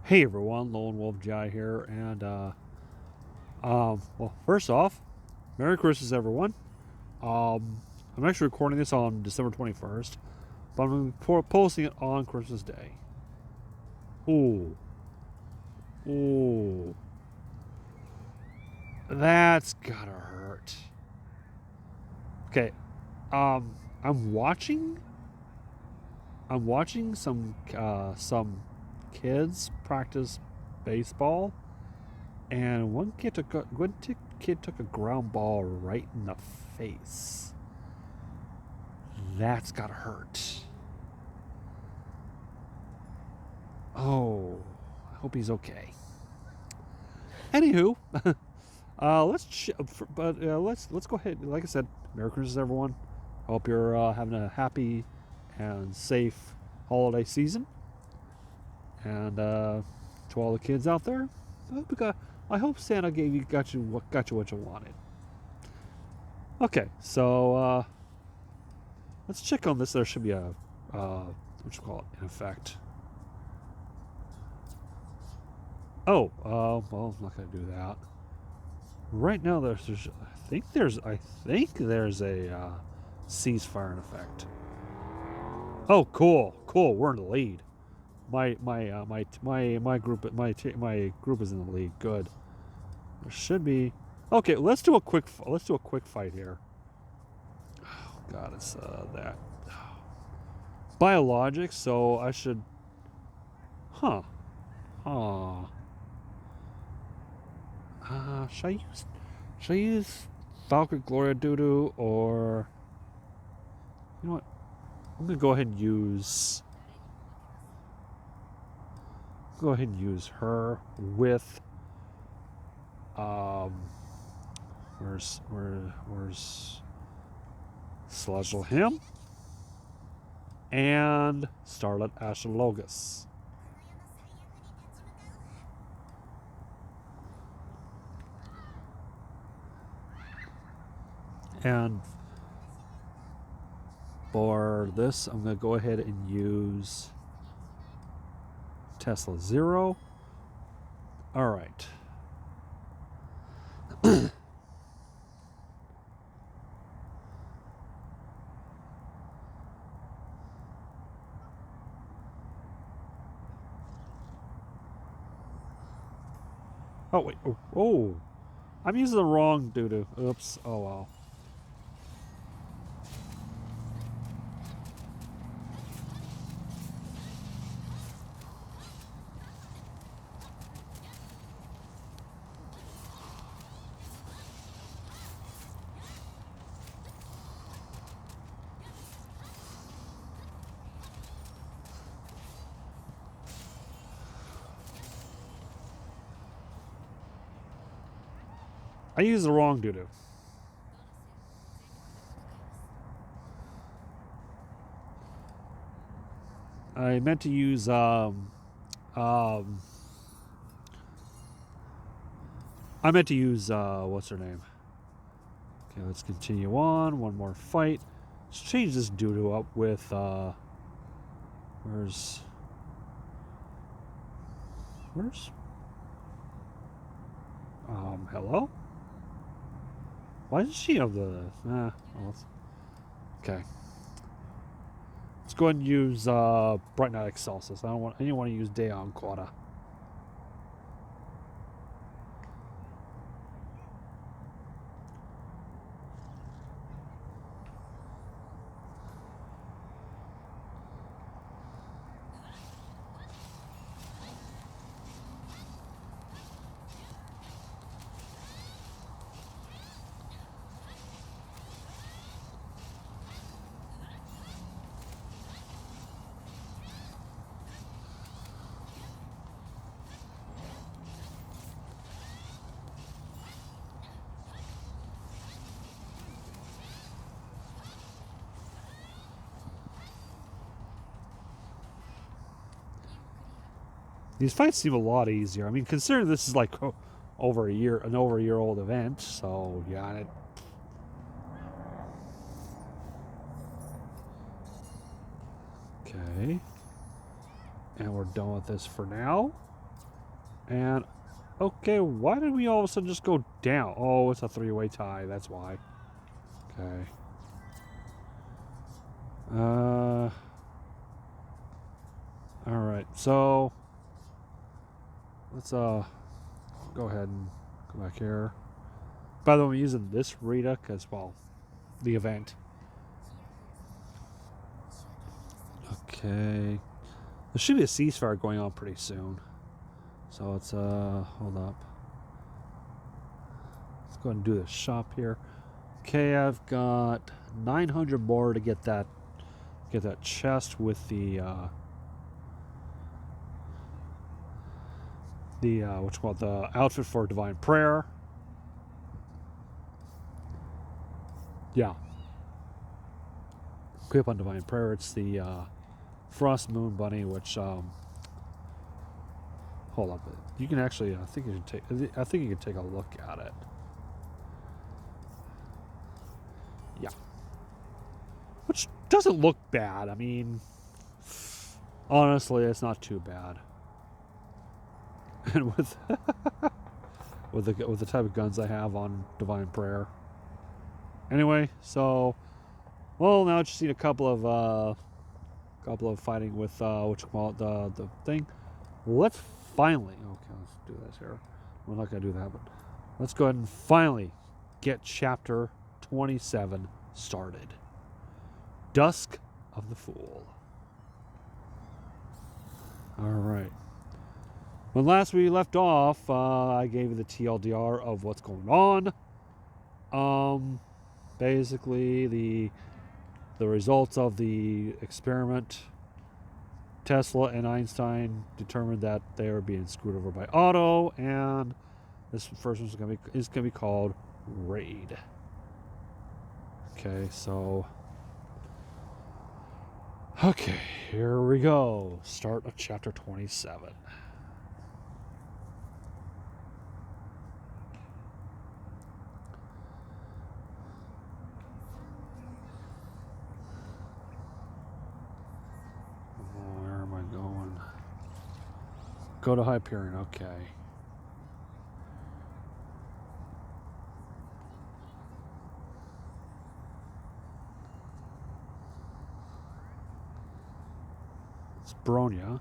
Hey everyone, Lone Wolf Jai here, and well, first off, Merry Christmas, everyone. I'm actually recording this on December 21st, but I'm posting it on Christmas Day. Ooh, ooh, that's gotta hurt. Okay, um, I'm watching, I'm watching some kids practice baseball, and one kid took a ground ball right in the face. That's gotta hurt. Oh, I hope he's okay. Anywho, let's go ahead. Like I said, Merry Christmas, everyone. Hope you're having a happy and safe holiday season. And to all the kids out there, I hope Santa got you what you wanted. Okay, so let's check on this. There should be a what you call it, in effect. Oh, well, I'm not gonna do that. Right now, I think there's a ceasefire in effect. Oh, cool. We're in the lead. My group is in the lead. Good. There should be. Okay, let's do a quick fight here. Oh God, it's that biologics. So I should. Huh. Huh. Should I use? Should I use Valkyrie Gloria Doodoo or you know what? I'm gonna go ahead and use her with um where's Sludgel him and Starlet Ashalogus. And for this I'm gonna go ahead and use Tesla Zero. Alright. Oh wait. Oh. I'm using the wrong doo-doo. Oops. Oh well. I used the wrong doo-doo. I meant to use um what's her name? Okay, let's continue on. One more fight. Let's change this doo-doo up with where's where's hello? Why does she have the well, okay. Let's go ahead and use Bright Night Excelsis. I didn't want to use Dayon Quada. These fights seem a lot easier. I mean, considering this is like an over a year old event, so yeah. Okay, and we're done with this for now. And, okay, why did we all of a sudden just go down? Oh, it's a three-way tie, that's why. Okay. Alright, so let's go ahead and go back here. By the way, I'm using this Rita because, well, the event. Okay. There should be a ceasefire going on pretty soon. So let's hold up. Let's go ahead and do this shop here. Okay, I've got 900 more to get that chest with the what's called the outfit for Divine Prayer. Yeah. Equip on Divine Prayer. It's the Frost Moon Bunny, which hold up. You can actually I think you can take a look at it. Yeah. Which doesn't look bad. I mean, honestly, it's not too bad. And with with the type of guns I have on Divine Prayer. Anyway, so well, now I just need a couple of fighting with what you call it, the thing. Let's finally let's do this here. We're not gonna do that, but let's go ahead and finally get chapter 27 started. Dusk of the Fool. All right. When last we left off, I gave you the TLDR of what's going on. Basically, the results of the experiment. Tesla and Einstein determined that they were being screwed over by Otto, and this first one's gonna be called Raid. Okay, so here we go. Start of chapter 27. Go to Hyperion, okay. It's Bronya.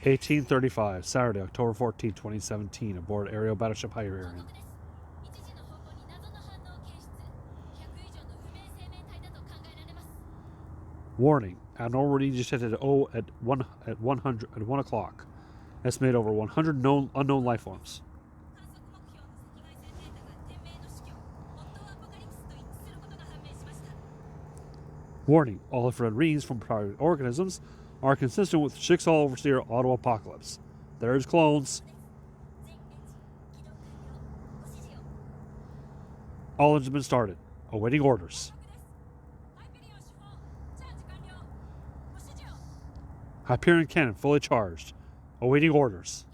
1835, Saturday, October 14, 2017, aboard aerial battleship Hyperion. Warning: abnormal readings detected at 1 o'clock. Estimated over 100 unknown life forms. Warning: all infrared readings from prior organisms are consistent with Shixal Overseer Auto Apocalypse. There's clones. All engines have been started. Awaiting orders. Hyperion cannon fully charged. Awaiting orders.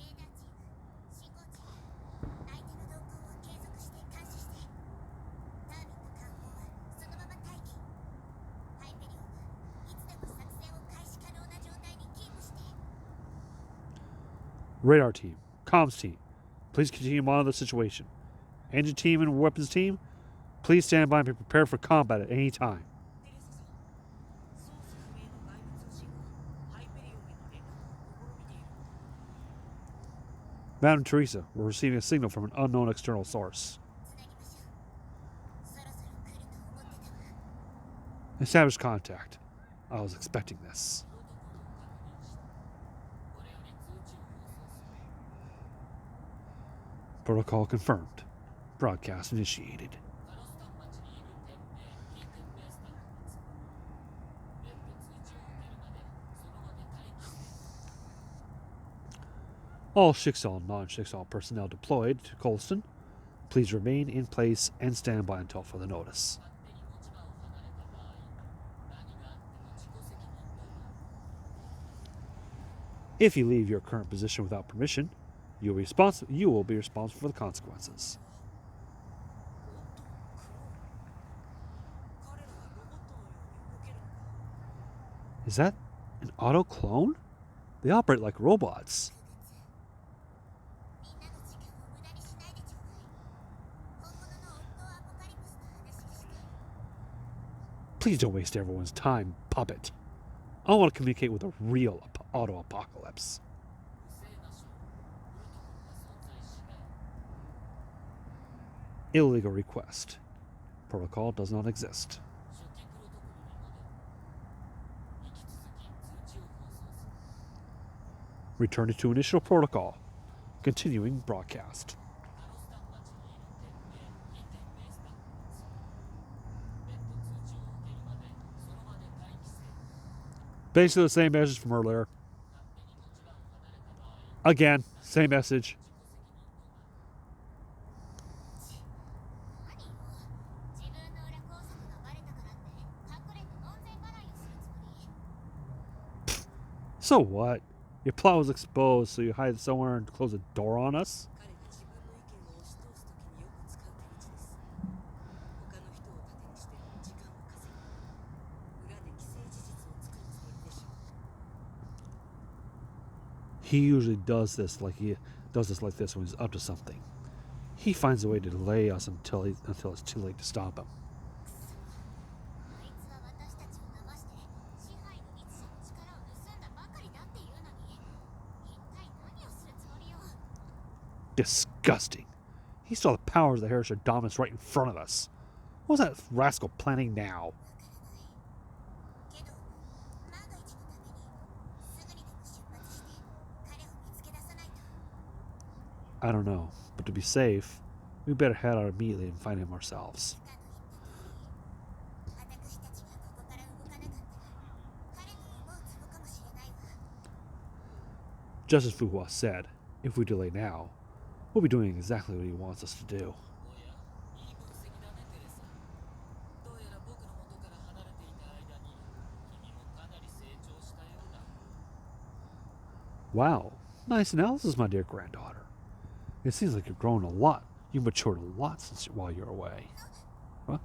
Radar team, comms team, please continue to monitor the situation. Engine team and weapons team, please stand by and be prepared for combat at any time. Madam Theresa, we're receiving a signal from an unknown external source. Establish contact. I was expecting this. Protocol confirmed. Broadcast initiated. All Shixal and non-Shixal personnel deployed to Colston, please remain in place and stand by until further notice. If you leave your current position without permission, you will be responsible for the consequences. Is that an Otto clone? They operate like robots. Please don't waste everyone's time, puppet. I want to communicate with a real auto apocalypse. Illegal request. Protocol does not exist. Returning to initial protocol. Continuing broadcast. Basically the same message from earlier. Again, same message. So what? Your plot was exposed, so you hide somewhere and close a door on us? He usually does this like this when he's up to something. He finds a way to delay us until it's too late to stop him. Disgusting. He saw the powers of the Heretian Dominus right in front of us. What was that rascal planning now? I don't know, but to be safe, we better head out immediately and find him ourselves. Just as Fuhua said, if we delay now, we'll be doing exactly what he wants us to do. Wow, nice analysis, my dear granddaughter. It seems like you've grown a lot. You've matured a lot while you're away. Huh?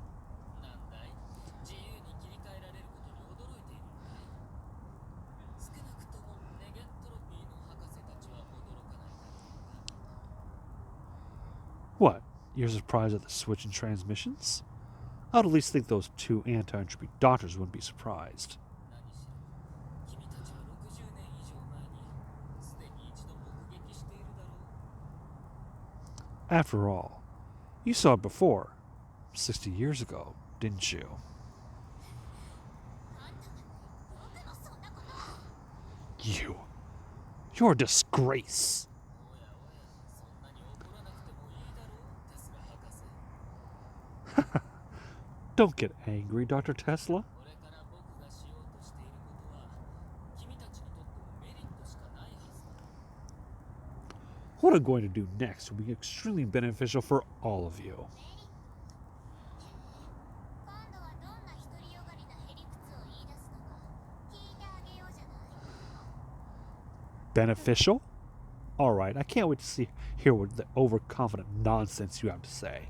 What? You're surprised at the switch in transmissions? I'd at least think those two anti-entropy doctors wouldn't be surprised. After all, you saw it before, 60 years ago, didn't you? You're a disgrace. Don't get angry, Dr. Tesla. What I'm going to do next will be extremely beneficial for all of you. Beneficial? Alright, I can't wait to hear what the overconfident nonsense you have to say.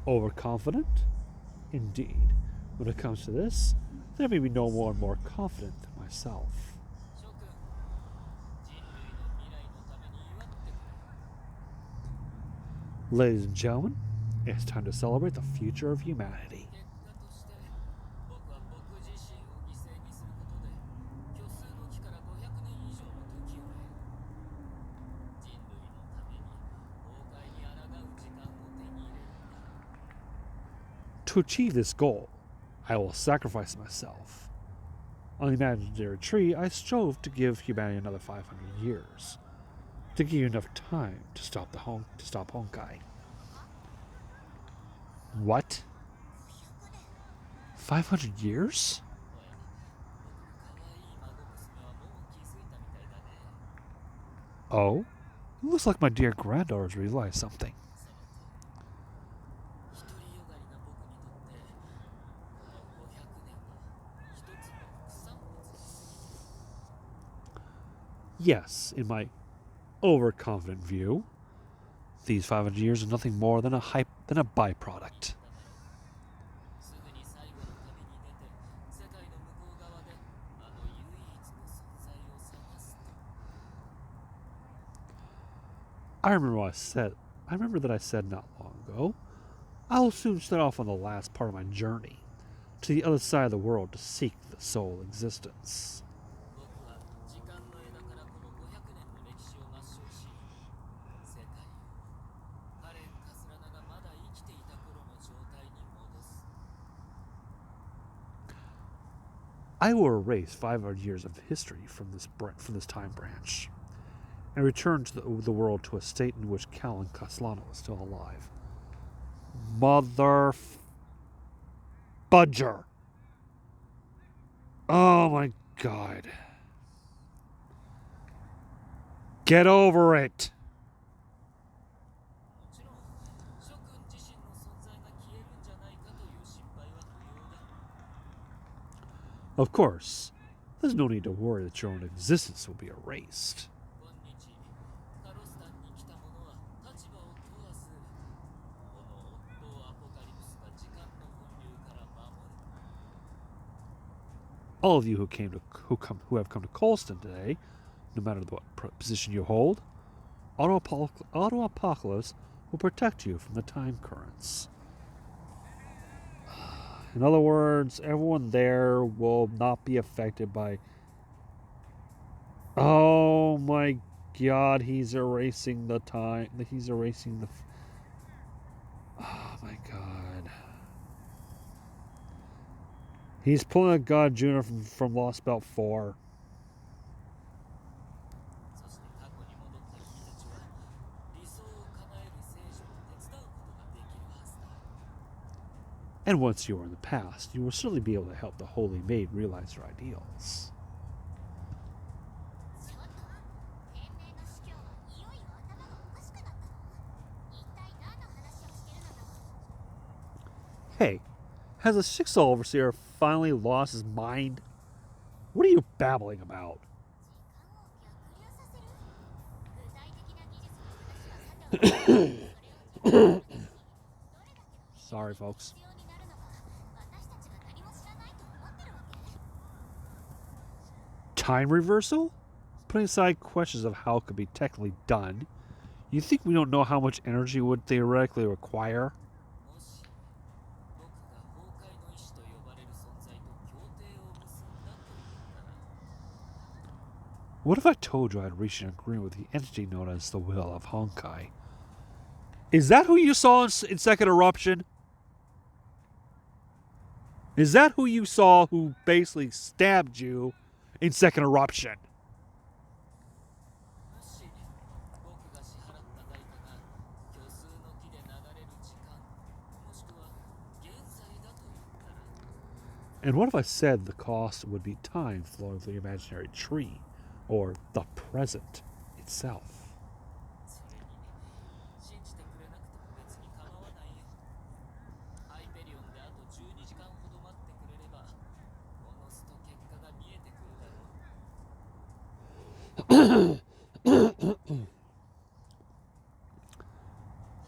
Overconfident? Indeed. When it comes to this, there may be no one more confident than myself. Ladies and gentlemen, it's time to celebrate the future of humanity. To achieve this goal, I will sacrifice myself. On the imaginary tree, I strove to give humanity another 500 years, to give you enough time to stop Honkai. What? 500 years? Oh? It looks like my dear granddaughter's realized something. Yes, in my overconfident view, These 500 years are nothing more than a byproduct. I remember that I said not long ago, I'll soon set off on the last part of my journey to the other side of the world to seek the soul existence. I will erase 500 years of history from this time branch, and return to the world to a state in which Cal and Castellano was still alive. Mother Budger. Oh my god. Get over it. Of course, there's no need to worry that your own existence will be erased. All of you who have come to Colston today, no matter what position you hold, Auto Apocalypse will protect you from the time currents. In other words, everyone there will not be affected by... Oh my god, he's erasing the time. He's erasing the... Oh my god. He's pulling a God Junior from Lost Belt 4. And once you are in the past, you will certainly be able to help the Holy Maid realize her ideals. Hey, has the Sixth Overseer finally lost his mind? What are you babbling about? Sorry, folks. Time reversal? Putting aside questions of how it could be technically done, you think we don't know how much energy it would theoretically require? What if I told you I had reached an agreement with the entity known as the Will of Honkai? Is that who you saw in Second Eruption? Is that who you saw who basically stabbed you in Second Eruption? And what if I said the cost would be time flowing through the imaginary tree, or the present itself?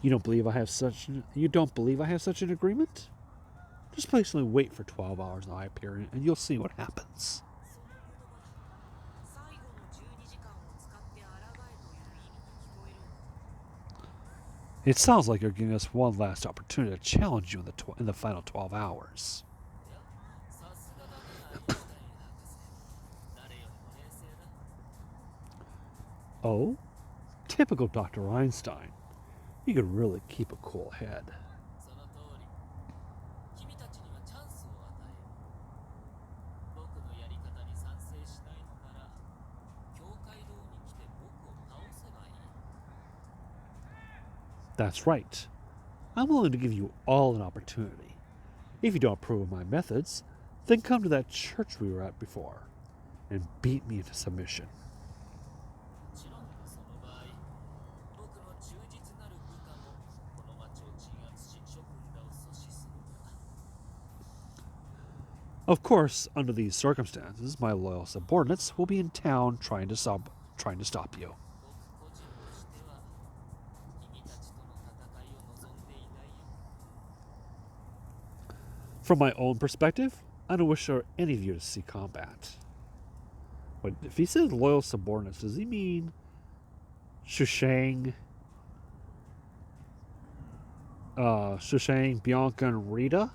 You don't believe I have such an agreement? Just patiently wait for 12 hours in the Hyperion, and you'll see what happens. It sounds like you're giving us one last opportunity to challenge you in the final 12 hours. Oh? Typical Dr. Einstein. You could really keep a cool head. That's right. I'm willing to give you all an opportunity. If you don't approve of my methods, then come to that church we were at before and beat me into submission. Of course, under these circumstances, my loyal subordinates will be in town trying to stop you. From my own perspective, I don't wish for any of you to see combat. Wait, if he says loyal subordinates, does he mean Shushang, Shushang, Bianca, and Rita?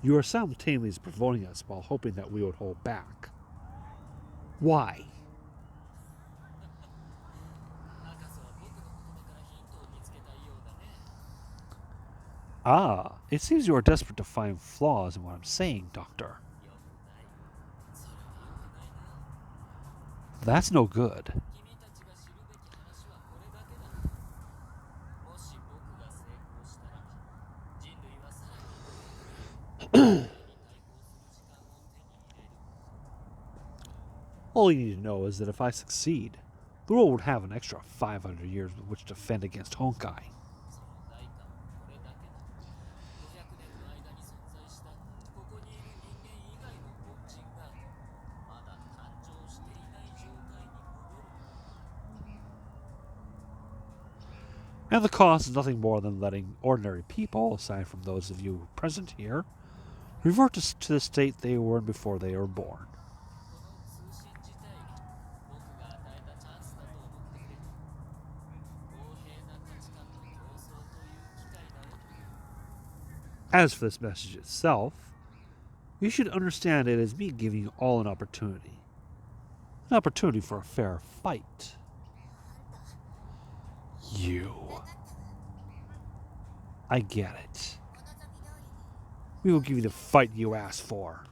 You are simultaneously provoking us while hoping that we would hold back. Why? Ah, it seems you are desperate to find flaws in what I'm saying, Doctor. That's no good. All you need to know is that if I succeed, the world would have an extra 500 years with which to fend against Honkai. And the cost is nothing more than letting ordinary people, aside from those of you present here, revert to the state they were in before they were born. As for this message itself, you should understand it as me giving you all an opportunity. An opportunity for a fair fight. You. I get it. We will give you the fight you asked for.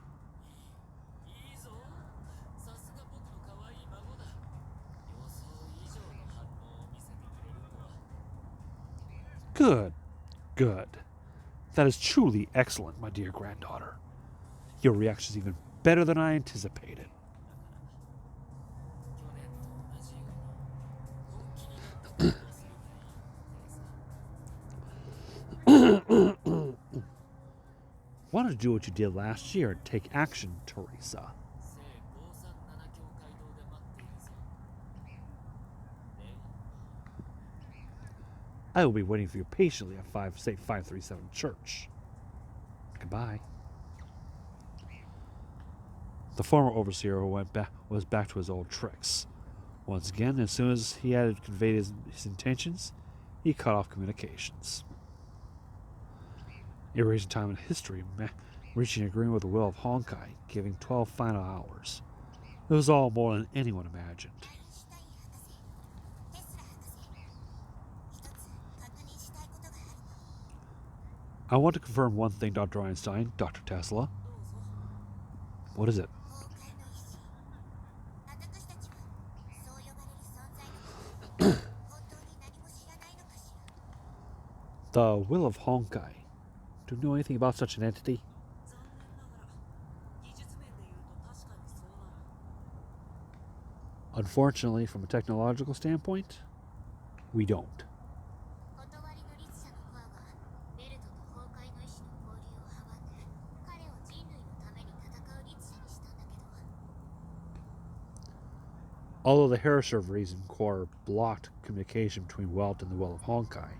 Good. Good. That is truly excellent, my dear granddaughter. Your reaction is even better than I anticipated. Why don't you do what you did last year and take action, Theresa? I will be waiting for you patiently at 537 Church. Goodbye. The former overseer was back to his old tricks. Once again, as soon as he had conveyed his intentions, he cut off communications. Erasing time in history, reaching an agreement with the will of Honkai, giving 12 final hours. It was all more than anyone imagined. I want to confirm one thing, Dr. Einstein, Dr. Tesla. What is it? The will of Honkai. Do you know anything about such an entity? Unfortunately, from a technological standpoint, we don't. Although the Herresher Reason Core blocked communication between Welt and the will of Honkai,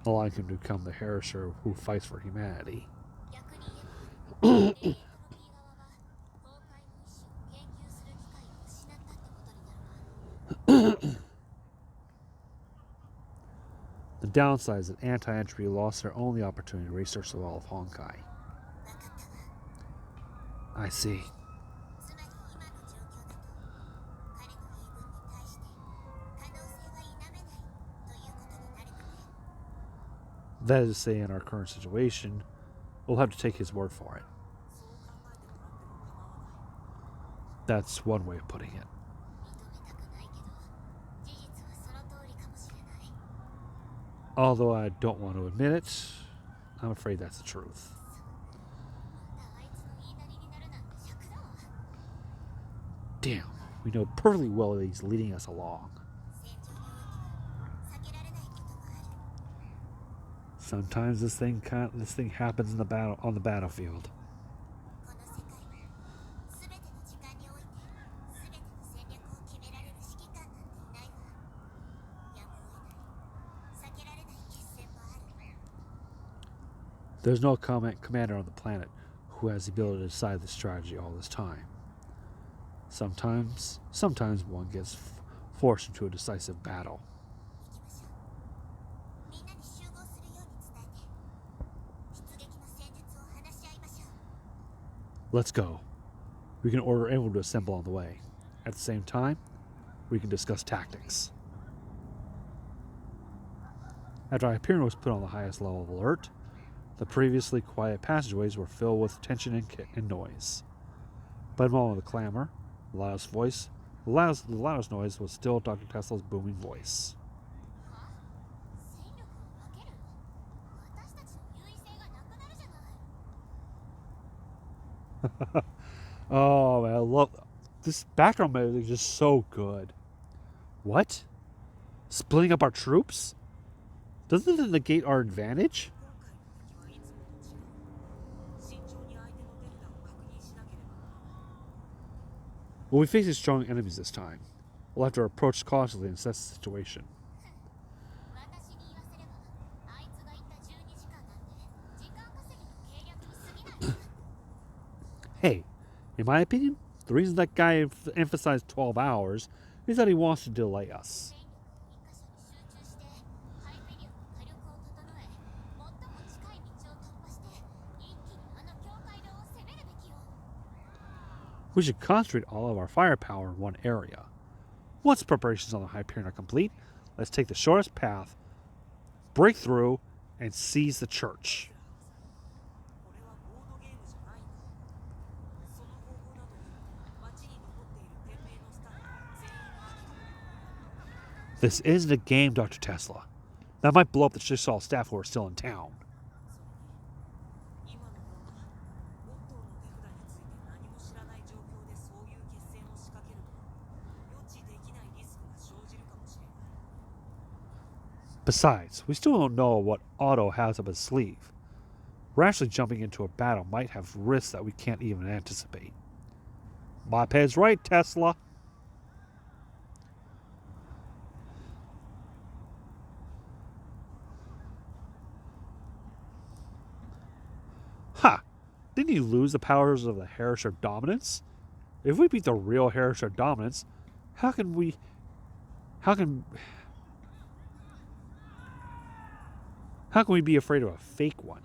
allowing him to become the Herresher who fights for humanity. The downside is that anti-entropy lost their only opportunity to research the will of Honkai. I see. That is to say, in our current situation, we'll have to take his word for it. That's one way of putting it. Although I don't want to admit it, I'm afraid that's the truth. Damn, we know perfectly well that he's leading us along. Sometimes this thing happens in on the battlefield. There's no commander on the planet who has the ability to decide the strategy all this time. Sometimes one gets forced into a decisive battle. Let's go. We can order everyone to assemble on the way. At the same time, we can discuss tactics. After Hyperion was put on the highest level of alert, the previously quiet passageways were filled with tension and noise. By the moment of the clamor, the loudest noise was still Dr. Tesla's booming voice. Oh man, I love this background music is just so good. What? Splitting up our troops? Doesn't it negate our advantage? Well, we face strong enemies this time. We'll have to approach cautiously and assess the situation. Hey, in my opinion, the reason that guy emphasized 12 hours is that he wants to delay us. We should concentrate all of our firepower in one area. Once preparations on the Hyperion are complete, let's take the shortest path, break through, and seize the church. This isn't a game, Dr. Tesla. That might blow up the Jigsaw staff who are still in town. Besides, we still don't know what Otto has up his sleeve. Rashly jumping into a battle might have risks that we can't even anticipate. Moped's right, Tesla. Ha! Didn't he lose the powers of the Herrscher Dominance? If we beat the real Herrscher Dominance, how can we be afraid of a fake one?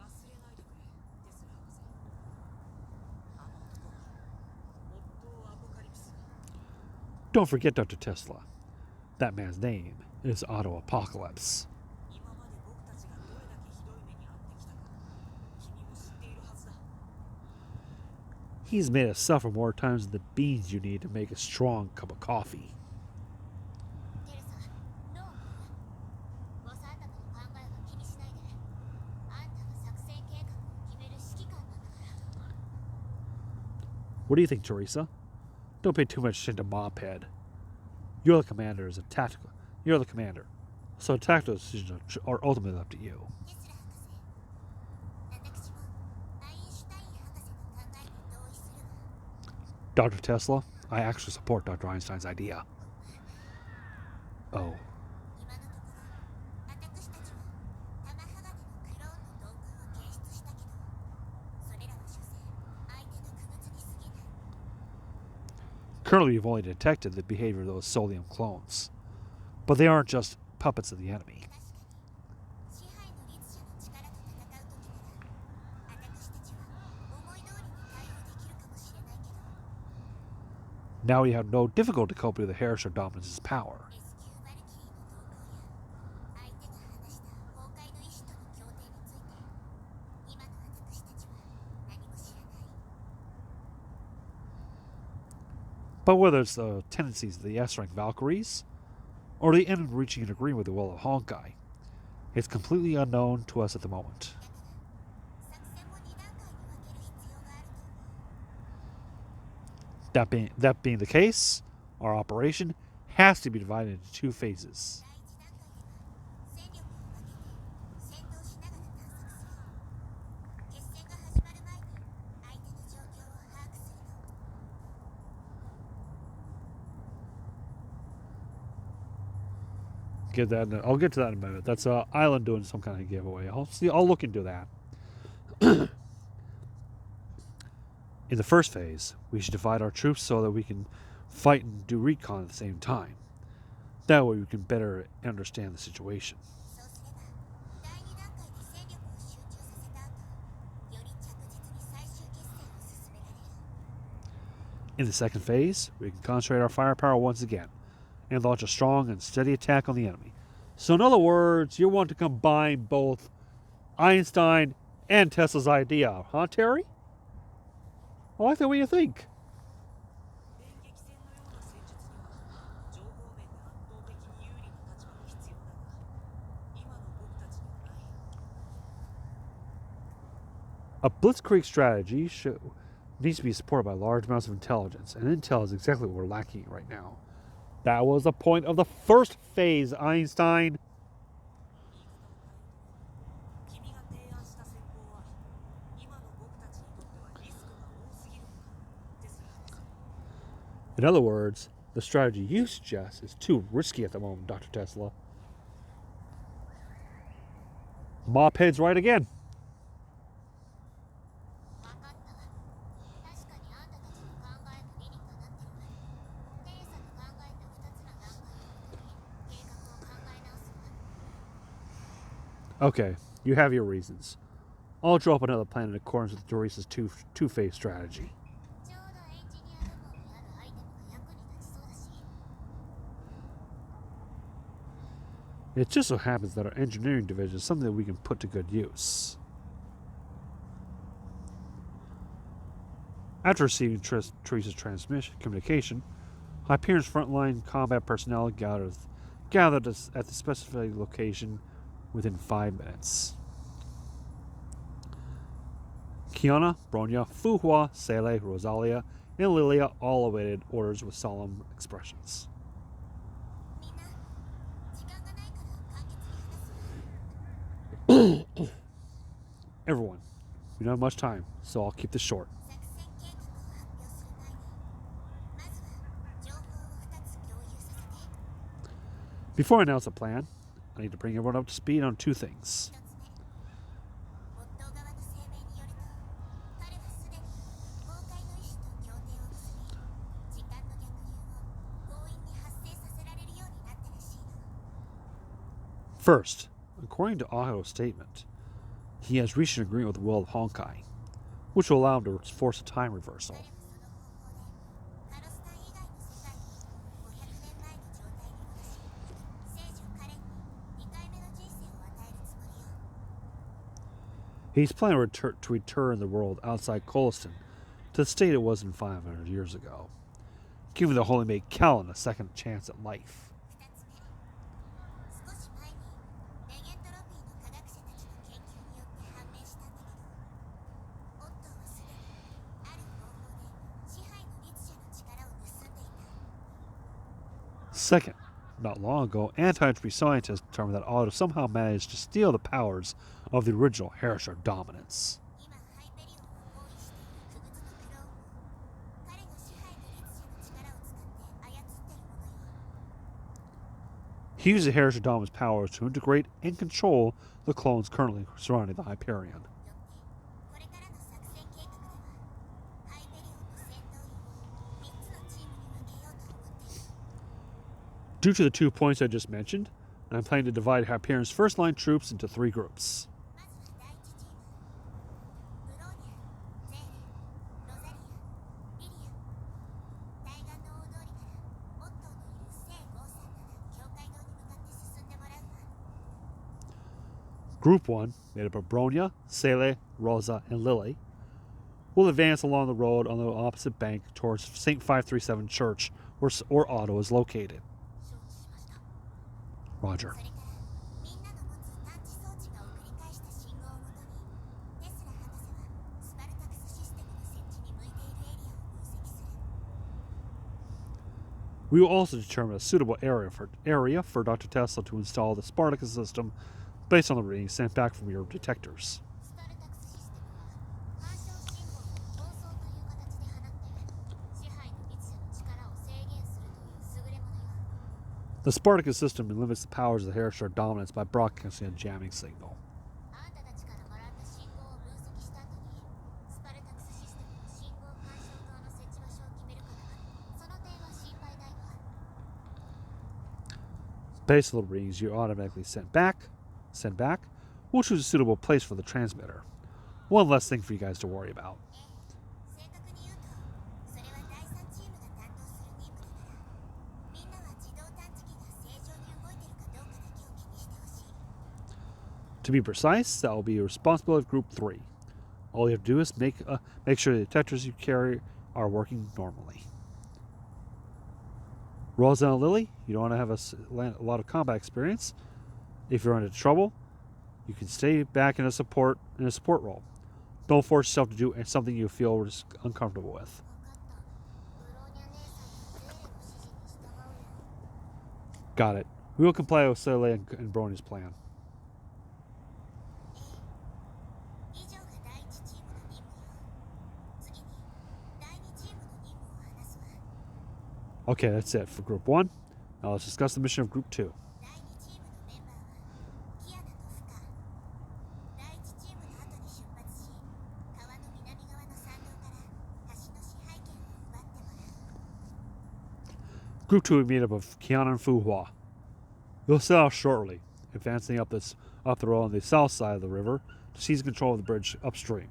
Don't forget, Dr. Tesla. That man's name is Otto Apocalypse. He's made us suffer more times than the beans you need to make a strong cup of coffee. What do you think, Theresa? Don't pay too much attention to Moped. You're the commander, so tactical decisions are ultimately up to you. Dr. Tesla, I actually support Dr. Einstein's idea. Oh. Currently, we've only detected the behavior of those Solium clones. But they aren't just puppets of the enemy. Now we have no difficulty coping with the Herrscher Dominance's power. But whether it's the tendencies of the S-rank Valkyries, or the end of reaching an agreement with the will of Honkai, it's completely unknown to us at the moment. That being the case, our operation has to be divided into two phases. I'll get to that in a minute. That's Island doing some kind of giveaway. I'll look into that. In the first phase, we should divide our troops so that we can fight and do recon at the same time. That way we can better understand the situation. In the second phase, we can concentrate our firepower once again and launch a strong and steady attack on the enemy. So in other words, you want to combine both Einstein and Tesla's idea, huh, Terry? I like the way you think. A blitzkrieg strategy needs to be supported by large amounts of intelligence, and intel is exactly what we're lacking right now. That was the point of the first phase, Einstein. In other words, the strategy you suggest is too risky at the moment, Dr. Tesla. Mophead's right again. Okay, you have your reasons. I'll draw up another plan in accordance with Theresa's two-phase strategy. It just so happens that our engineering division is something that we can put to good use. After receiving Theresa's communication, Hyperion's frontline combat personnel gathered at the specified location within 5 minutes. Kiana, Bronya, Fuhua, Sele, Rosalia, and Lilia all awaited orders with solemn expressions. Everyone, we don't have much time, so I'll keep this short. Before I announce a plan, I need to bring everyone up to speed on 2 things. First, according to Otto's statement, he has reached an agreement with the world of Honkai, which will allow him to force a time reversal. He's planning to return the world outside Coliston to the state it was in 500 years ago, giving the Holy Maid Callan a second chance at life. Second, not long ago, anti-entropy scientists determined that Otto somehow managed to steal the powers of the original Herrscher dominance. He used the Herrscher dominance powers to integrate and control the clones currently surrounding the Hyperion. Due to the 2 points I just mentioned, I'm planning to divide Hyperion's first-line troops into 3 groups. Group 1, made up of Bronya, Sele, Rosa, and Lily, will advance along the road on the opposite bank towards St. 537 Church, where Otto is located. Roger. We will also determine a suitable area for Dr. Tesla to install the Spartacus system based on the readings sent back from your detectors. The Spartacus system limits the powers of the Herrscher dominance by broadcasting a jamming signal. Based on the readings you automatically send back, we'll choose a suitable place for the transmitter. One less thing for you guys to worry about. To be precise, that will be a responsibility of Group 3. All you have to do is make sure the detectors you carry are working normally. Rosa and Lily, you don't want to have a lot of combat experience. If you're into trouble, you can stay back in a support role. Don't force yourself to do something you feel uncomfortable with. Got it. We will comply with Soleil and Brony's plan. Okay, that's it for Group 1. Now let's discuss the mission of Group 2. Group 2 will be made up of Kiana and Fu Hua. You'll set out shortly, advancing up the road on the south side of the river to seize control of the bridge upstream.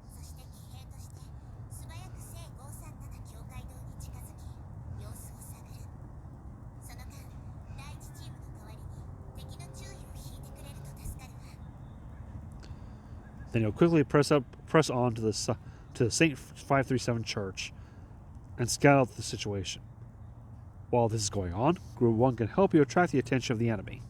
Then you'll quickly press on to the St. 537 Church and scout out the situation. While this is going on, Group 1 can help you attract the attention of the enemy.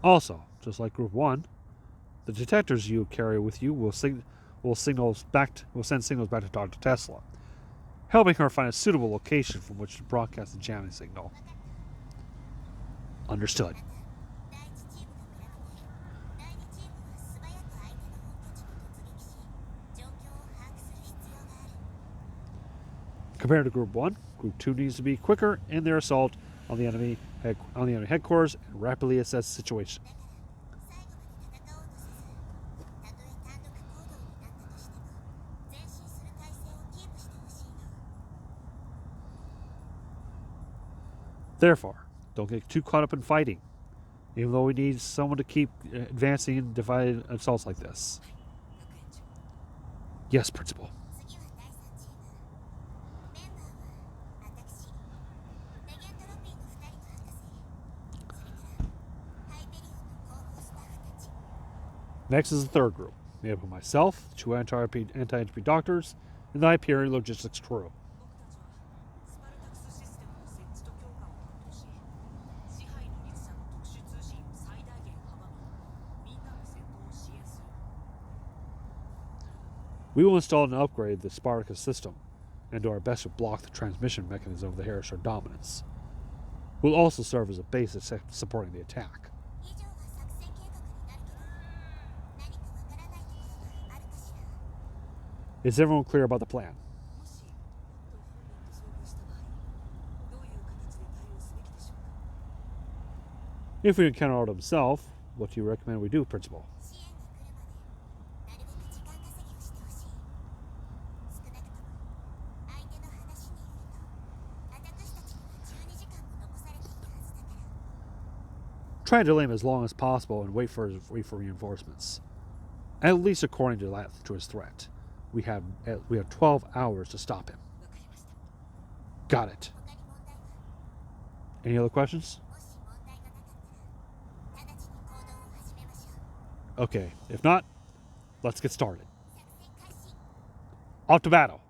Also, just like Group 1, the detectors you carry with you will send signals back to Dr. Tesla, helping her find a suitable location from which to broadcast the jamming signal. Understood. Compared to Group 1, Group 2 needs to be quicker in their assault on the enemy headquarters and rapidly assess the situation. Therefore, don't get too caught up in fighting, even though we need someone to keep advancing in divided assaults like this. Yes, Principal. Next is the third group, made up of myself, 2 anti-entropy doctors, and the Hyperion logistics crew. We will install and upgrade the Spartacus system and do our best to block the transmission mechanism of the Hereshar dominance. We'll also serve as a base supporting the attack. Is everyone clear about the plan? If we encounter Otto himself, what do you recommend we do, Principal? Try to delay him as long as possible and wait for reinforcements. At least according to his threat. We have 12 hours to stop him. Got it. Any other questions? Okay, if not, let's get started. Off to battle.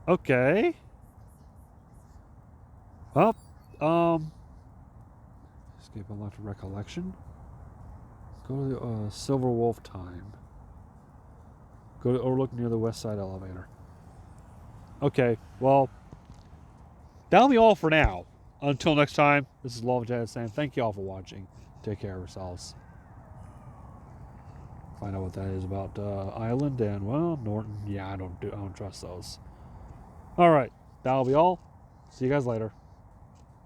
Okay. Well, escape unlocked recollection. Go to the Silver Wolf time. Go to overlook near the west side elevator. Okay, well, that'll be all for now. Until next time, this is Love Dad saying thank you all for watching. Take care of yourselves. Find out what that is about Island and, well, Norton. Yeah, I don't trust those. All right, that'll be all. See you guys later.